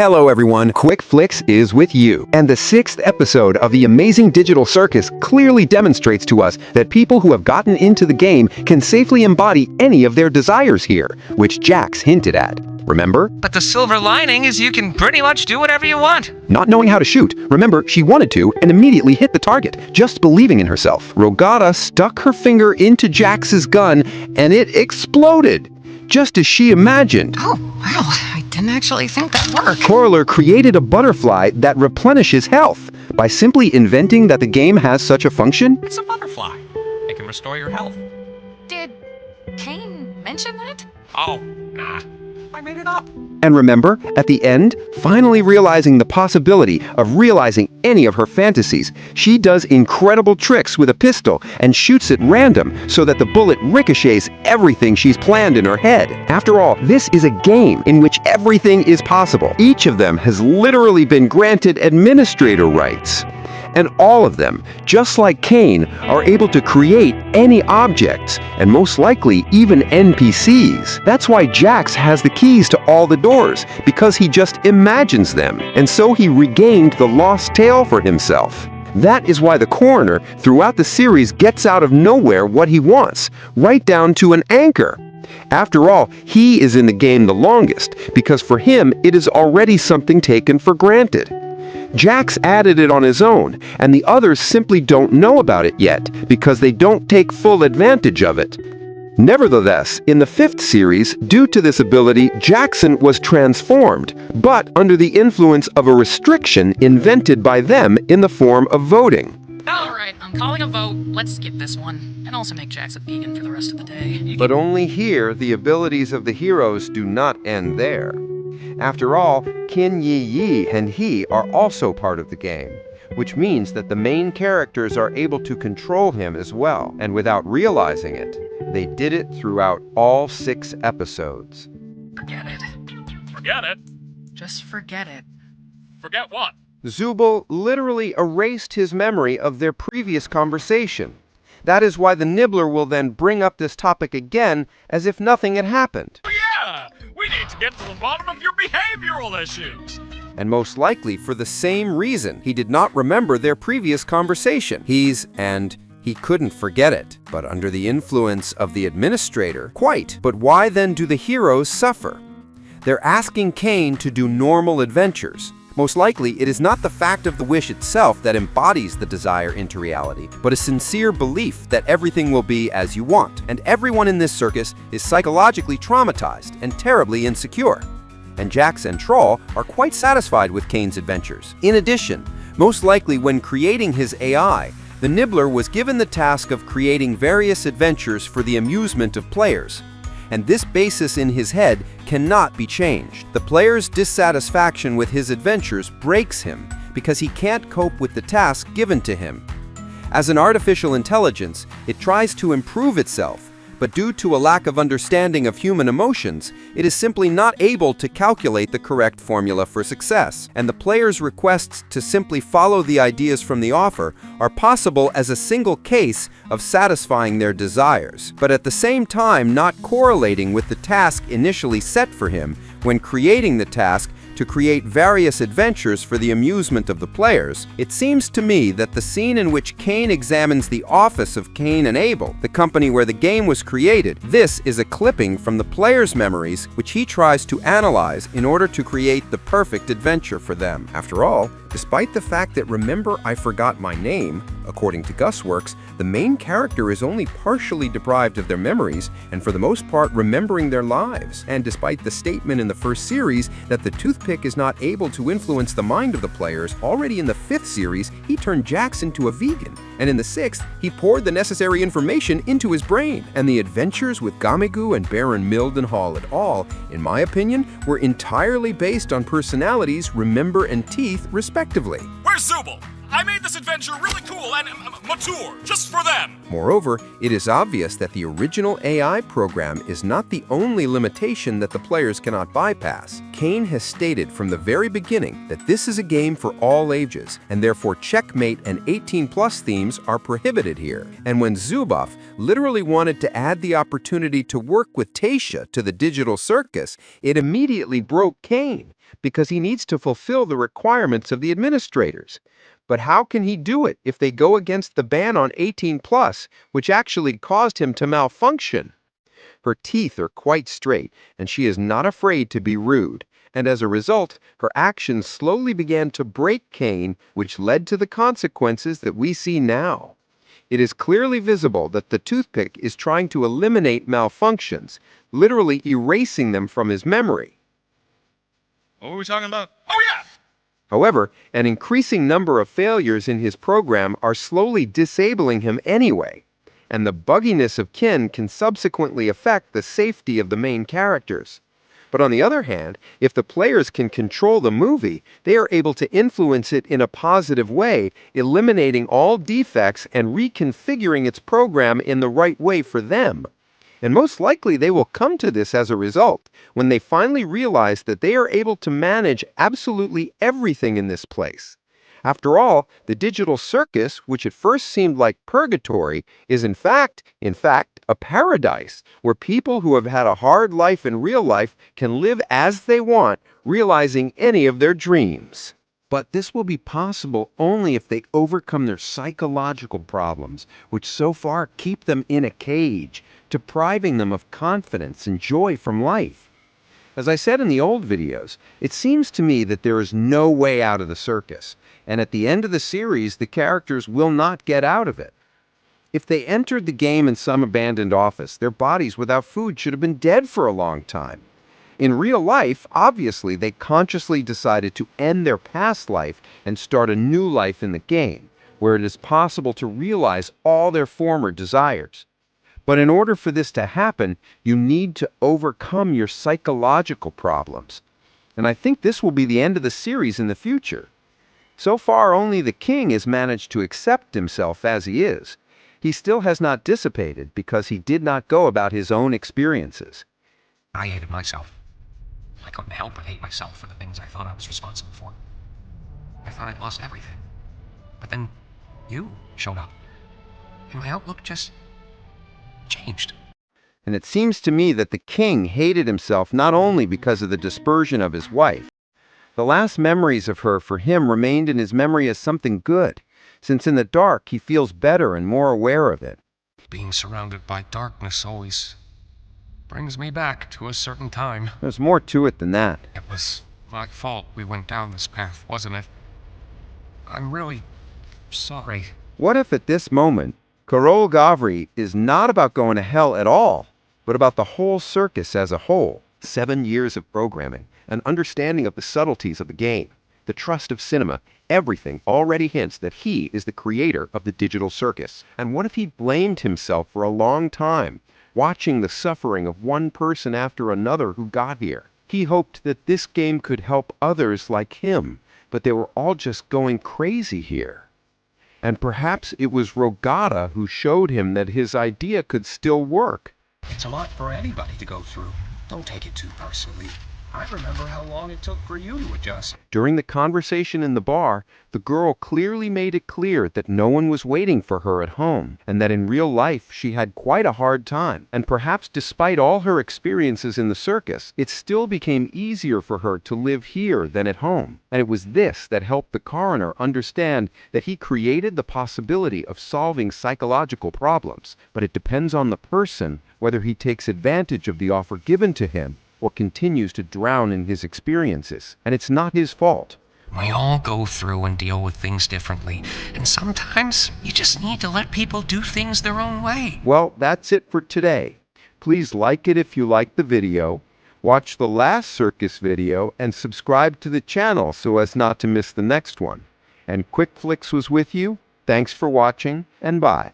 Hello everyone, Quick Flicks is with you. And the 6th episode of the Amazing Digital Circus clearly demonstrates to us that people who have gotten into the game can safely embody any of their desires here, which Jax hinted at. Remember? But the silver lining is you can pretty much do whatever you want. Not knowing how to shoot. Remember, she wanted to and immediately hit the target, just believing in herself. Ragata stuck her finger into Jax's gun and it exploded, just as she imagined. Oh, wow, I didn't actually think that worked. Korol created a butterfly that replenishes health by simply inventing that the game has such a function. It's a butterfly. It can restore your health. Did Kane mention that? Oh, nah. I made it up. And remember, at the end, finally realizing the possibility of realizing any of her fantasies, she does incredible tricks with a pistol and shoots at random so that the bullet ricochets everything she's planned in her head. After all, this is a game in which everything is possible. Each of them has literally been granted administrator rights. And all of them, just like Kane, are able to create any objects, and most likely even NPCs. That's why Jax has the keys to all the doors, because he just imagines them, and so he regained the lost tail for himself. That is why the coroner, throughout the series, gets out of nowhere what he wants, right down to an anchor. After all, he is in the game the longest, because for him it is already something taken for granted. Jax added it on his own, and the others simply don't know about it yet, because they don't take full advantage of it. Nevertheless, in the 5th series, due to this ability, Jackson was transformed, but under the influence of a restriction invented by them in the form of voting. Alright, I'm calling a vote. Let's skip this one. And also make Jax a vegan for the rest of the day. But only here, the abilities of the heroes do not end there. After all, Kin Yi and he are also part of the game, which means that the main characters are able to control him as well, and without realizing it, they did it throughout all 6 episodes. Forget it. Forget it? Just forget it. Forget what? Zubul literally erased his memory of their previous conversation. That is why the Nibbler will then bring up this topic again as if nothing had happened. Oh, yeah! We need to get to the bottom of your behavioral issues! And most likely for the same reason. He did not remember their previous conversation. He couldn't forget it. But under the influence of the administrator, quite. But why then do the heroes suffer? They're asking Kane to do normal adventures. Most likely, it is not the fact of the wish itself that embodies the desire into reality, but a sincere belief that everything will be as you want. And everyone in this circus is psychologically traumatized and terribly insecure. And Jax and Troll are quite satisfied with Kane's adventures. In addition, most likely when creating his AI, the Nibbler was given the task of creating various adventures for the amusement of players. And this basis in his head cannot be changed. The player's dissatisfaction with his adventures breaks him because he can't cope with the task given to him. As an artificial intelligence, it tries to improve itself, but due to a lack of understanding of human emotions, it is simply not able to calculate the correct formula for success. And the player's requests to simply follow the ideas from the offer are possible as a single case of satisfying their desires, but at the same time not correlating with the task initially set for him when creating the task to create various adventures for the amusement of the players. It seems to me that the scene in which Kane examines the office of Cain and Abel, the company where the game was created, this is a clipping from the player's memories which he tries to analyze in order to create the perfect adventure for them. After all, despite the fact that Remember I Forgot My Name, according to Gusworks, the main character is only partially deprived of their memories and for the most part remembering their lives. And despite the statement in the 1st series that the toothpick is not able to influence the mind of the players, already in the 5th series he turned Jax into a vegan. And in the 6th, he poured the necessary information into his brain. And the adventures with Gamegu and Baron Mildenhall et al., in my opinion, were entirely based on personalities, Remember and Teeth, respectively. Where's Zubul? I made this adventure really cool and mature, just for them! Moreover, it is obvious that the original AI program is not the only limitation that the players cannot bypass. Kane has stated from the very beginning that this is a game for all ages, and therefore checkmate and 18+ themes are prohibited here. And when Zuboff literally wanted to add the opportunity to work with Tasha to the digital circus, it immediately broke Kane, because he needs to fulfill the requirements of the administrators. But how can he do it if they go against the ban on 18 plus, which actually caused him to malfunction? Her teeth are quite straight, and she is not afraid to be rude. And as a result, her actions slowly began to break Kane, which led to the consequences that we see now. It is clearly visible that the toothpick is trying to eliminate malfunctions, literally erasing them from his memory. What were we talking about? Oh, yeah! However, an increasing number of failures in his program are slowly disabling him anyway, and the bugginess of Kin can subsequently affect the safety of the main characters. But on the other hand, if the players can control the movie, they are able to influence it in a positive way, eliminating all defects and reconfiguring its program in the right way for them. And most likely they will come to this as a result, when they finally realize that they are able to manage absolutely everything in this place. After all, the digital circus, which at first seemed like purgatory, is in fact, a paradise where people who have had a hard life in real life can live as they want, realizing any of their dreams. But this will be possible only if they overcome their psychological problems, which so far keep them in a cage, depriving them of confidence and joy from life. As I said in the old videos, it seems to me that there is no way out of the circus, and at the end of the series, the characters will not get out of it. If they entered the game in some abandoned office, their bodies without food should have been dead for a long time. In real life, obviously, they consciously decided to end their past life and start a new life in the game, where it is possible to realize all their former desires. But in order for this to happen, you need to overcome your psychological problems. And I think this will be the end of the series in the future. So far, only the king has managed to accept himself as he is. He still has not dissipated because he did not go about his own experiences. I hated myself. I couldn't help but hate myself for the things I thought I was responsible for. I thought I'd lost everything. But then you showed up. And my outlook just changed. And it seems to me that the king hated himself not only because of the dispersion of his wife. The last memories of her for him remained in his memory as something good, since in the dark he feels better and more aware of it. Being surrounded by darkness always brings me back to a certain time. There's more to it than that. It was my fault we went down this path, wasn't it? I'm really sorry. What if at this moment, Korol Gavri is not about going to hell at all, but about the whole circus as a whole? 7 years of programming, an understanding of the subtleties of the game, the trust of cinema, everything already hints that he is the creator of the digital circus. And what if he blamed himself for a long time, watching the suffering of one person after another who got here? He hoped that this game could help others like him, but they were all just going crazy here. And perhaps it was Ragata who showed him that his idea could still work. It's a lot for anybody to go through. Don't take it too personally. I remember how long it took for you to adjust. During the conversation in the bar, the girl clearly made it clear that no one was waiting for her at home, and that in real life she had quite a hard time. And perhaps despite all her experiences in the circus, it still became easier for her to live here than at home. And it was this that helped the coroner understand that he created the possibility of solving psychological problems, but it depends on the person whether he takes advantage of the offer given to him or continues to drown in his experiences. And it's not his fault. We all go through and deal with things differently, and sometimes you just need to let people do things their own way. Well, that's it for today. Please like it if you liked the video, watch the last circus video, and subscribe to the channel so as not to miss the next one. And Quick Flicks was with you. Thanks for watching, and bye.